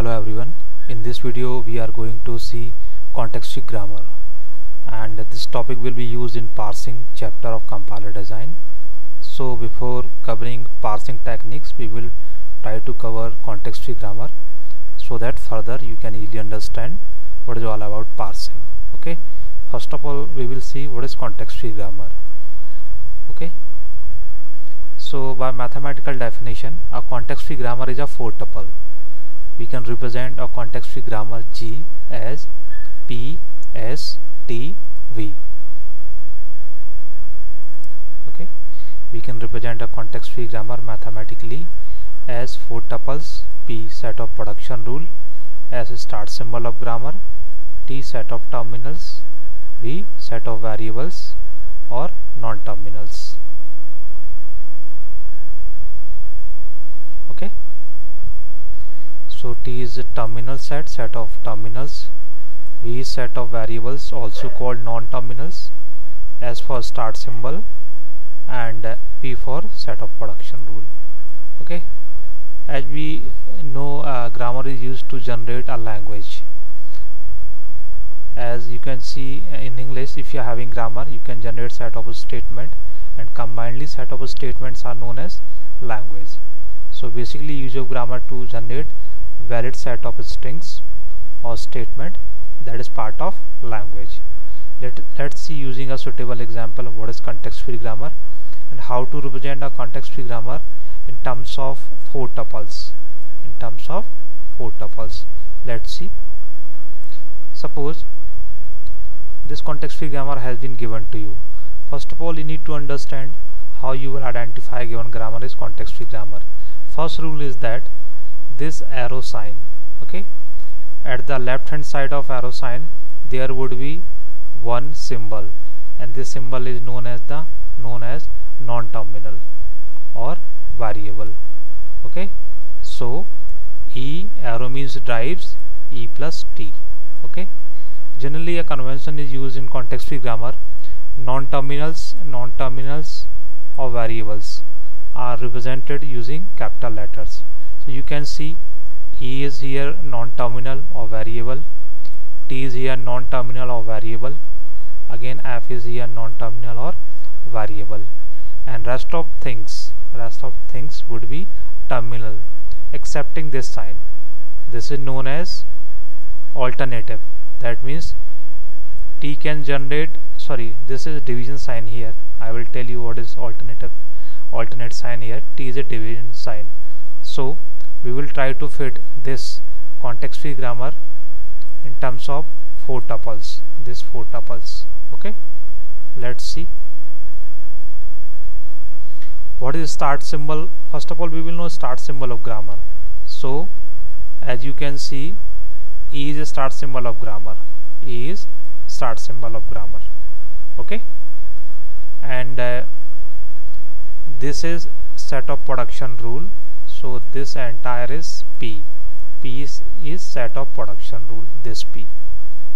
Hello everyone, in this video we are going to see context-free grammar, and this topic will be used in parsing chapter of compiler design. So before covering parsing techniques, we will try to cover context-free grammar so that further you can easily understand what is all about parsing. Okay, first of all we will see what is context-free grammar. Okay, so by mathematical definition, a context-free grammar is a four tuple. We can represent a context-free grammar G as P, S, T, V. Okay, we can represent a context-free grammar mathematically as four tuples: P set of production rule, S start symbol of grammar, T set of terminals, V set of variables or non-terminals. Okay. So T is a terminal set of terminals, V is set of variables also called non-terminals, S for start symbol, and P for set of production rule. Okay, as we know, grammar is used to generate a language. As you can see in English, if you are having grammar, you can generate set of a statement, and combinedly set of statements are known as language. So basically use of grammar to generate valid set of strings or statement, that is part of language. Let's see using a suitable example of what is context-free grammar and how to represent a context-free grammar in terms of four tuples. Let's see. Suppose this context-free grammar has been given to you. First of all, you need to understand how you will identify given grammar is context-free grammar. First rule is that this arrow sign, okay, at the left hand side of arrow sign there would be one symbol, and this symbol is known as non-terminal or variable. Okay, so E arrow means drives, E plus T. Okay, generally a convention is used in context-free grammar. Non-terminals or variables are represented using capital letters. So you can see E is here non-terminal or variable, T is here non-terminal or variable, again F is here non-terminal or variable, and rest of things would be terminal excepting this sign. This is known as alternative. That means T can generate, this is a division sign here. I will tell you what is alternate sign here. T is a division sign. So we will try to fit this context-free grammar in terms of four tuples. Okay, let's see what is start symbol. First of all, we will know start symbol of grammar. So as you can see, E is a start symbol of grammar. Okay, and this is set of production rule. So this entire is P. P is set of production rule, this P.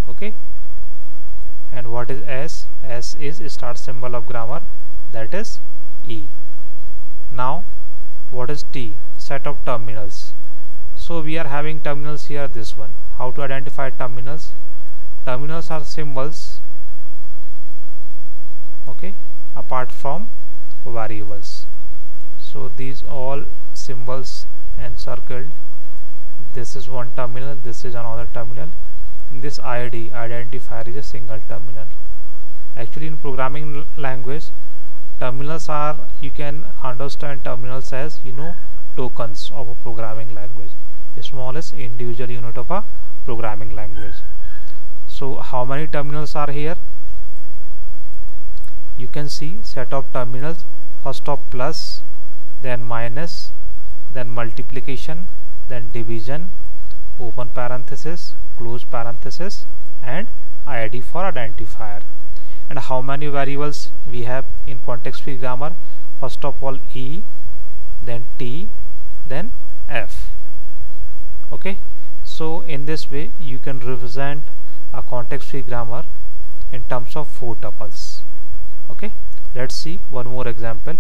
Okay, and what is S? S is start symbol of grammar, that is E. Now what is T? Set of terminals. So we are having terminals here, this one. How to identify terminals? Terminals are symbols, okay, apart from variables. So these all symbols encircled. This is one terminal, this is another terminal. This ID, identifier, is a single terminal. Actually in programming language, terminals are, you can understand terminals as, tokens of a programming language, the smallest individual unit of a programming language. So how many terminals are here? You can see set of terminals, first of plus, then minus, then multiplication, then division, open parenthesis, close parenthesis, and ID for identifier. And how many variables we have in context-free grammar? First of all E, then T, then F. Okay, so in this way you can represent a context-free grammar in terms of four tuples. Okay, let's see one more example.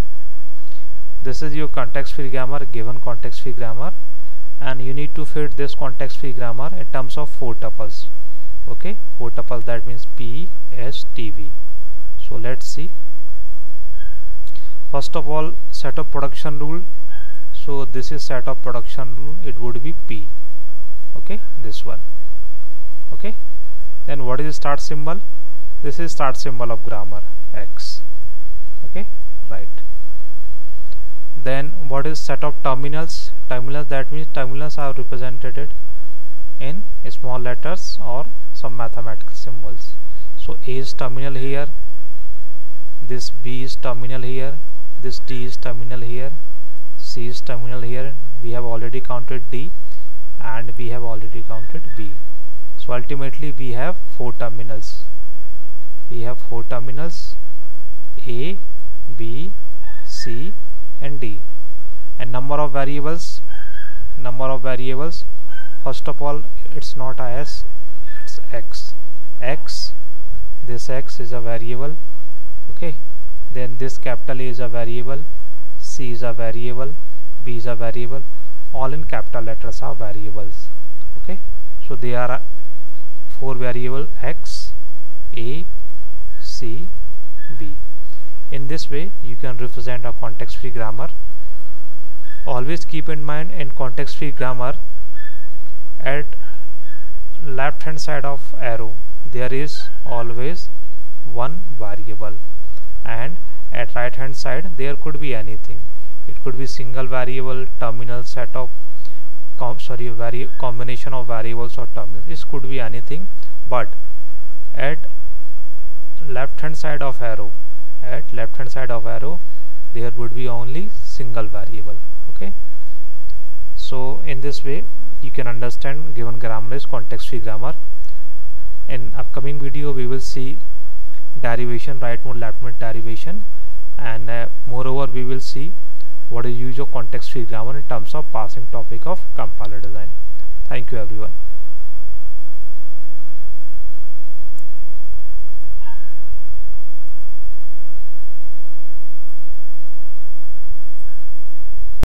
This is your context-free grammar, given context-free grammar, and you need to fit this context free grammar in terms of 4 tuples. Okay, 4 tuples, that means P, S, T, V. So let's see. First of all, set of production rule. So this is set of production rule, it would be P. Okay, this one. Okay, then what is start symbol? This is start symbol of grammar, X. Okay, right. Then what is set of terminals? Terminals, that means terminals are represented in small letters or some mathematical symbols. So A is terminal here, this B is terminal here, this D is terminal here, C is terminal here. We have already counted D and we have already counted B. So ultimately we have 4 terminals. We have 4 terminals, A, B, C and D. And number of variables, first of all, it's not a S, it's X. This X is a variable. Okay, then this capital A is a variable, C is a variable, B is a variable. All in capital letters are variables. Okay, so they are 4 variable, X, A, C, B. In this way you can represent a context free grammar. Always keep in mind, in context free grammar, at left hand side of arrow there is always one variable, and at right hand side there could be anything. It could be single variable, terminal, set of combination of variables or terminals. This could be anything, but at left hand side of arrow, there would be only single variable. Okay, so in this way you can understand given grammar is context free grammar. In upcoming video we will see derivation, right mode, left mode derivation, and moreover we will see what is use of context free grammar in terms of passing topic of compiler design. Thank you everyone.